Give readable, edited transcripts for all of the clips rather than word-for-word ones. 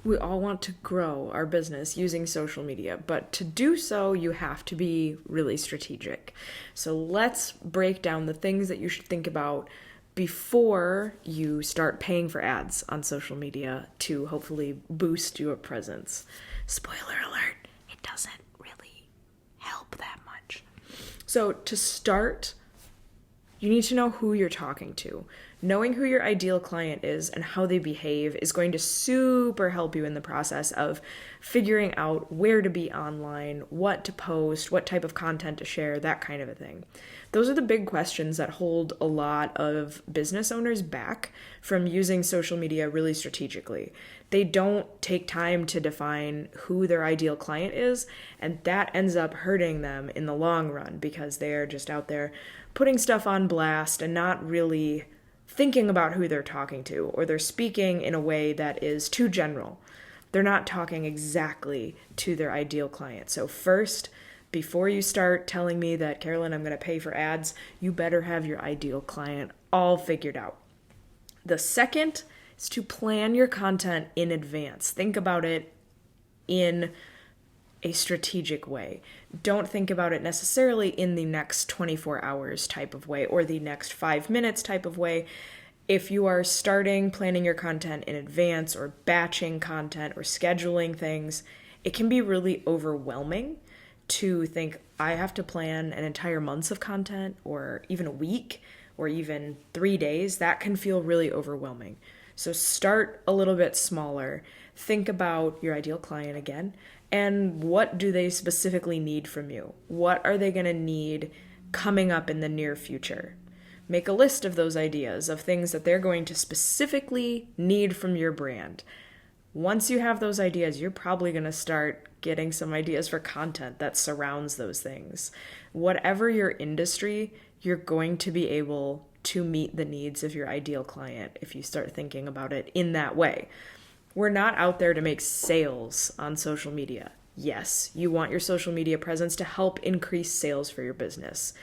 We all want to grow our business using social media, but to do so, you have to be really strategic. So let's break down the things that you should think about before you start paying for ads on social media to hopefully boost your presence. Spoiler alert, it doesn't really help that much. So to start, you need to know who you're talking to. Knowing who your ideal client is and how they behave is going to super help you in the process of figuring out where to be online, what to post, what type of content to share, that kind of a thing. Those are the big questions that hold a lot of business owners back from using social media really strategically. They don't take time to define who their ideal client is, and that ends up hurting them in the long run because they're just out there putting stuff on blast and not really thinking about who they're talking to, or they're speaking in a way that is too general. They're not talking exactly to their ideal client. So first, before you start telling me that, Carolyn, I'm going to pay for ads, you better have your ideal client all figured out. The second is to plan your content in advance. Think about it in a strategic way. Don't think about it necessarily in the next 24 hours type of way or the next 5 minutes type of way. If you are starting planning your content in advance or batching content or scheduling things, it can be really overwhelming to think, I have to plan an entire month of content or even a week or even 3 days. That can feel really overwhelming. So start a little bit smaller. Think about your ideal client again. And what do they specifically need from you? What are they going to need coming up in the near future? Make a list of those ideas of things that they're going to specifically need from your brand. Once you have those ideas, you're probably going to start getting some ideas for content that surrounds those things. Whatever your industry, you're going to be able to meet the needs of your ideal client if you start thinking about it in that way. We're not out there to make sales on social media. Yes, you want your social media presence to help increase sales for your business,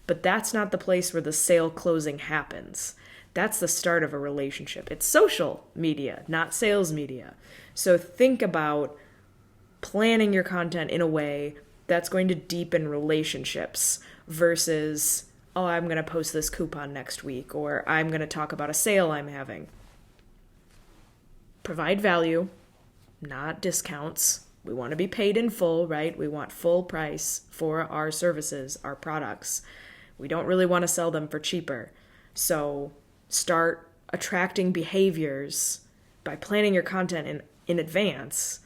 but that's not the place where the sale closing happens. That's the start of a relationship. It's social media, not sales media. So think about planning your content in a way that's going to deepen relationships versus, oh, I'm going to post this coupon next week, or I'm going to talk about a sale I'm having. Provide value, not discounts. We want to be paid in full, right? We want full price for our services, our products. We don't really want to sell them for cheaper. So start attracting behaviors by planning your content in advance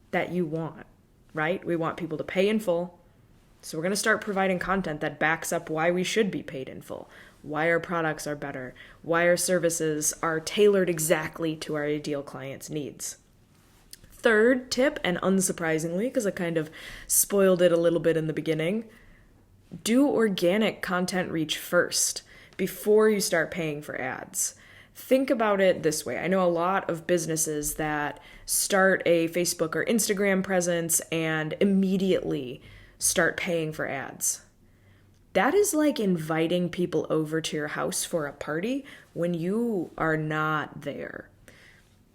that you want, right? We want people to pay in full. So we're going to start providing content that backs up why we should be paid in full, why our products are better, why our services are tailored exactly to our ideal client's needs. Third tip, and unsurprisingly, because I kind of spoiled it a little bit in the beginning, do organic content reach first before you start paying for ads. Think about it this way. I know a lot of businesses that start a Facebook or Instagram presence and immediately start paying for ads. That is like inviting people over to your house for a party when you are not there.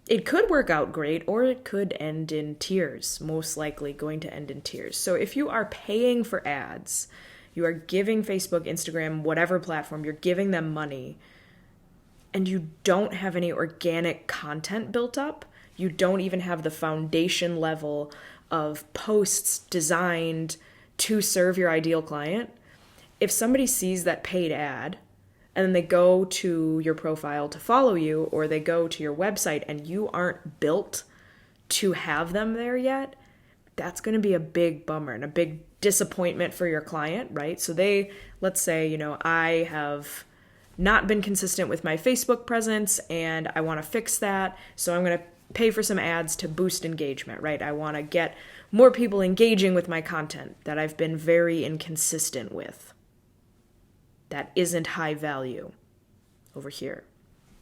It could work out great, or it could end in tears, most likely going to end in tears. So if you are paying for ads, you are giving Facebook, Instagram, whatever platform, you're giving them money, and you don't have any organic content built up, you don't even have the foundation level of posts designed to serve your ideal client. If somebody sees that paid ad and then they go to your profile to follow you, or they go to your website and you aren't built to have them there yet, that's going to be a big bummer and a big disappointment for your client, right? So let's say, I have not been consistent with my Facebook presence and I want to fix that. So I'm going to pay for some ads to boost engagement, right? I want to get more people engaging with my content that I've been very inconsistent with. That isn't high value over here.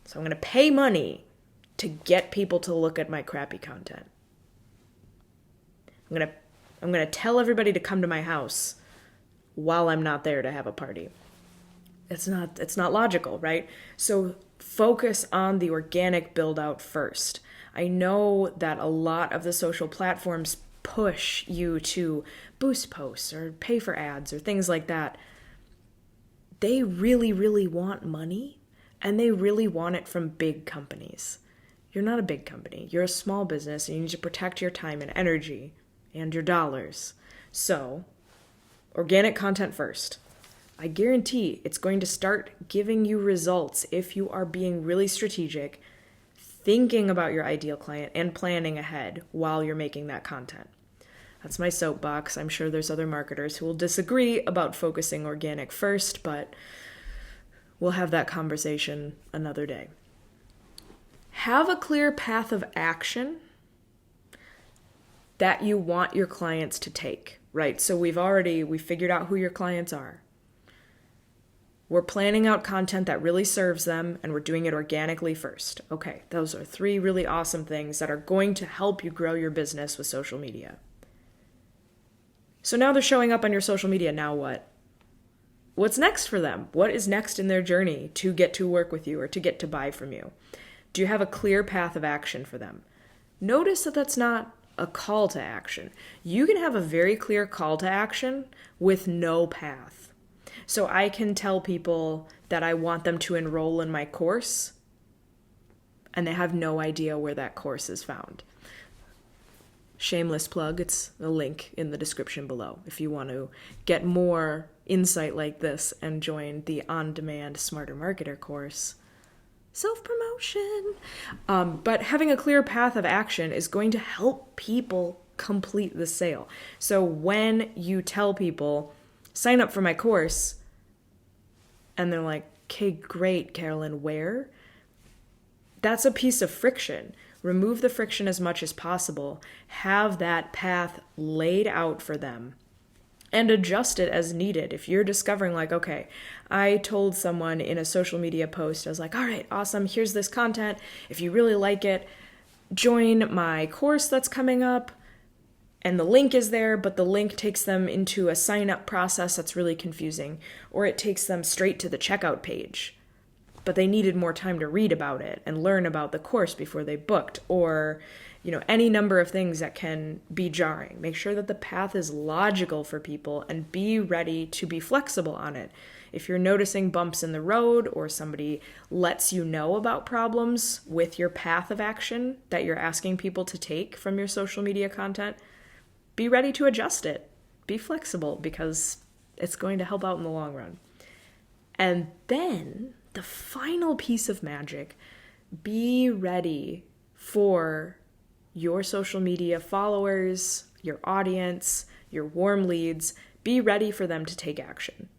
So I'm going to pay money to get people to look at my crappy content. I'm going to tell everybody to come to my house while I'm not there to have a party. It's not logical, right? So focus on the organic build out first. I know that a lot of the social platforms push you to boost posts or pay for ads or things like that. They really, really want money, and they really want it from big companies. You're not a big company. You're a small business, and you need to protect your time and energy and your dollars. So, organic content first. I guarantee it's going to start giving you results if you are being really strategic, thinking about your ideal client, and planning ahead while you're making that content. That's my soapbox. I'm sure there's other marketers who will disagree about focusing organic first, but we'll have that conversation another day. Have a clear path of action that you want your clients to take, right? So we figured out who your clients are. We're planning out content that really serves them, and we're doing it organically first. Okay, those are 3 really awesome things that are going to help you grow your business with social media. So now they're showing up on your social media. Now what? What's next for them? What is next in their journey to get to work with you or to get to buy from you? Do you have a clear path of action for them? Notice that that's not a call to action. You can have a very clear call to action with no path. So I can tell people that I want them to enroll in my course, and they have no idea where that course is found. Shameless plug, it's a link in the description below if you want to get more insight like this and join the on-demand Smarter Marketer course. Self-promotion. But having a clear path of action is going to help people complete the sale. So when you tell people, sign up for my course, and they're like, okay, great, Carolyn, where? That's a piece of friction. Remove the friction as much as possible. Have that path laid out for them and adjust it as needed. If you're discovering like, okay, I told someone in a social media post, I was like, all right, awesome, here's this content. If you really like it, join my course that's coming up. And the link is there, but the link takes them into a sign-up process that's really confusing, or it takes them straight to the checkout page. But they needed more time to read about it and learn about the course before they booked, or any number of things that can be jarring. Make sure that the path is logical for people and be ready to be flexible on it. If you're noticing bumps in the road or somebody lets you know about problems with your path of action that you're asking people to take from your social media content, be ready to adjust it. Be flexible because it's going to help out in the long run. And then the final piece of magic, be ready for your social media followers, your audience, your warm leads. Be ready for them to take action.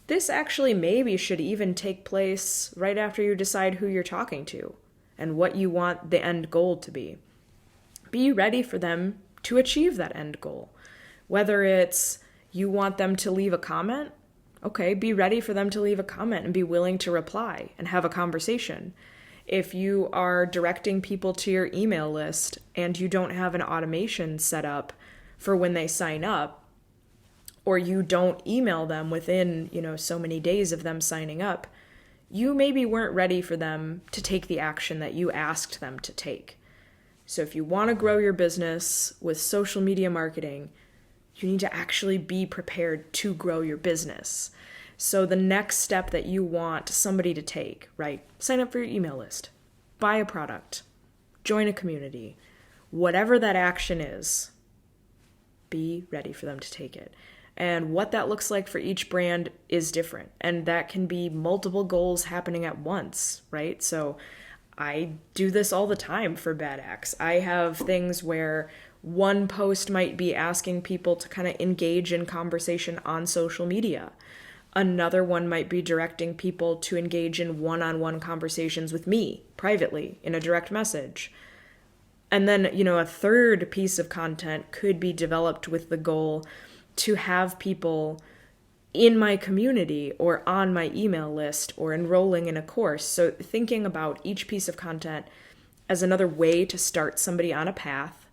This actually maybe should even take place right after you decide who you're talking to and what you want the end goal to be. Be ready for them to achieve that end goal. Whether it's you want them to leave a comment, okay, be ready for them to leave a comment and be willing to reply and have a conversation. If you are directing people to your email list and you don't have an automation set up for when they sign up, or you don't email them within, so many days of them signing up, you maybe weren't ready for them to take the action that you asked them to take. So if you want to grow your business with social media marketing, you need to actually be prepared to grow your business. So the next step that you want somebody to take, right? Sign up for your email list, buy a product, join a community, whatever that action is, be ready for them to take it. And what that looks like for each brand is different. And that can be multiple goals happening at once, right? So I do this all the time for Bad Acts. I have things where one post might be asking people to kind of engage in conversation on social media. Another one might be directing people to engage in one-on-one conversations with me privately in a direct message. And then, a third piece of content could be developed with the goal to have people in my community or on my email list or enrolling in a course. So thinking about each piece of content as another way to start somebody on a path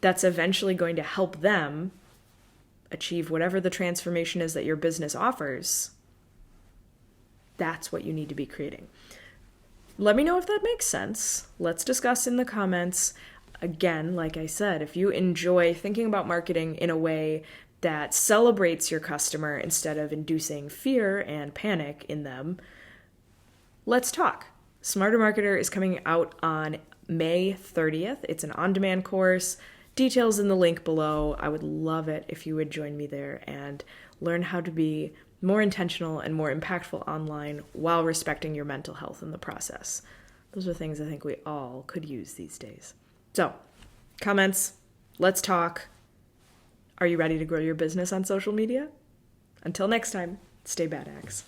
that's eventually going to help them achieve whatever the transformation is that your business offers, that's what you need to be creating. let me know if that makes sense. Let's discuss in the comments. Again, like I said, if you enjoy thinking about marketing in a way that celebrates your customer instead of inducing fear and panic in them, let's talk. Smarter Marketer is coming out on May 30th. It's an on-demand course. Details in the link below. I would love it if you would join me there and learn how to be more intentional and more impactful online while respecting your mental health in the process. Those are things I think we all could use these days. So, comments, let's talk. Are you ready to grow your business on social media? Until next time, stay badass.